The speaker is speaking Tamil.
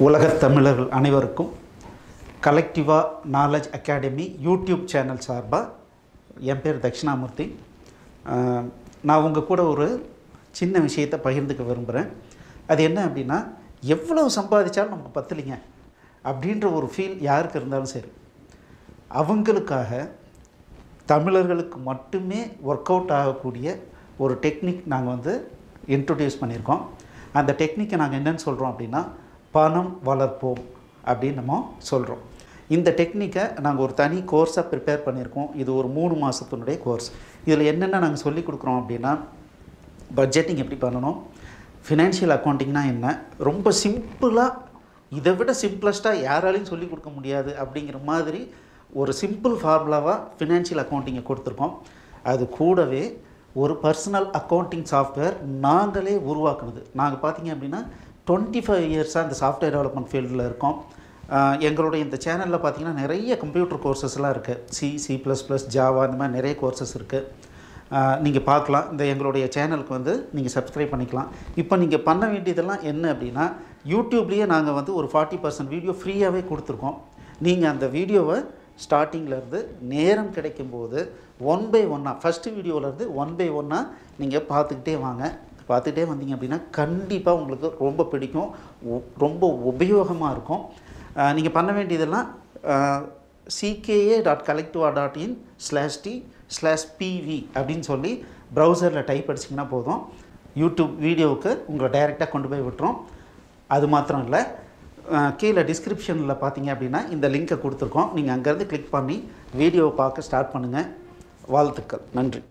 உலகத் தமிழர்கள் அனைவருக்கும் கலெக்டிவா நாலேஜ் அகாடமி யூடியூப் சேனல் சார்பாக என் பேர் தட்சிணாமூர்த்தி. நான் உங்கள் கூட ஒரு சின்ன விஷயத்தை பகிர்ந்துக்க விரும்புகிறேன். அது என்ன அப்படின்னா, எவ்வளோ சம்பாதிச்சாலும் நமக்கு பத்தலைங்க அப்படின்ற ஒரு ஃபீல் யாருக்கு இருந்தாலும் சரி, அவங்களுக்காக தமிழர்களுக்கு மட்டுமே ஒர்க் அவுட் ஆகக்கூடிய ஒரு டெக்னிக் நாங்கள் இன்ட்ரொடியூஸ் பண்ணியிருக்கோம். அந்த டெக்னிக்கை நாங்கள் என்னென்னு சொல்கிறோம் அப்படின்னா, பணம் வளர்ப்போம் அப்படின்னு நம்ம சொல்கிறோம். இந்த டெக்னிக்கை நாங்கள் ஒரு தனி கோர்ஸாக ப்ரிப்பேர் பண்ணியிருக்கோம். இது ஒரு 3 மாதத்தினுடைய கோர்ஸ். இதில் என்னென்ன நாங்கள் சொல்லிக் கொடுக்குறோம் அப்படின்னா, பட்ஜெட்டிங் எப்படி பண்ணணும், ஃபினான்ஷியல் அக்கௌண்டிங்னா என்ன, ரொம்ப சிம்பிளாக, இதை விட சிம்பிளஸ்ட்டாக யாராலையும் சொல்லிக் கொடுக்க முடியாது அப்படிங்கிற மாதிரி ஒரு சிம்பிள் ஃபார்முலாவாக ஃபினான்ஷியல் அக்கௌண்டிங்கை கொடுத்துருக்கோம். அது கூடவே ஒரு பர்சனல் அக்கௌண்டிங் சாஃப்ட்வேர் நாங்களே உருவாக்குனது. நாங்கள் பார்த்திங்க அப்படின்னா 25 இயர்ஸாக இந்த சாஃப்ட்வேர் டெவலப்மெண்ட் ஃபீல்டில் இருக்கோம். எங்களுடைய இந்த சேனலில் பார்த்திங்கன்னா நிறைய கம்ப்யூட்டர் கோர்சஸ்லாம் இருக்குது. C++, ஜாவா, இந்த மாதிரி நிறைய கோர்சஸ் இருக்குது. நீங்கள் பார்க்கலாம். இந்த எங்களுடைய சேனலுக்கு நீங்கள் சப்ஸ்கிரைப் பண்ணிக்கலாம். இப்போ நீங்கள் பண்ண வேண்டியதெல்லாம் என்ன அப்படின்னா, யூடியூப்லேயே நாங்கள் ஒரு 40% வீடியோ ஃப்ரீயாகவே கொடுத்துருக்கோம். நீங்கள் அந்த வீடியோவை ஸ்டார்டிங்லேருந்து நேரம் கிடைக்கும்போது 1 by 1 ஃபஸ்ட்டு வீடியோவிலேருந்து 1 by 1 நீங்கள் பார்த்துக்கிட்டே வாங்க. பார்த்துட்டே வந்தீங்க அப்படின்னா கண்டிப்பாக உங்களுக்கு ரொம்ப பிடிக்கும், ரொம்ப உபயோகமாக இருக்கும். நீங்கள் பண்ண வேண்டியதெல்லாம் cka.collectiva.in/t/pv அப்படின்னு சொல்லி ப்ரௌசரில் டைப் அடிச்சிங்கன்னா போதும். யூடியூப் வீடியோவுக்கு உங்களை டைரெக்டாக கொண்டு போய் விட்டுரும். அது மாத்திரம் இல்லை, கீழே டிஸ்கிரிப்ஷனில் பார்த்தீங்க அப்படின்னா இந்த லிங்க்கை கொடுத்துருக்கோம். நீங்கள் அங்கேருந்து கிளிக் பண்ணி வீடியோவை பார்க்க ஸ்டார்ட் பண்ணுங்கள். வாழ்த்துக்கள். நன்றி.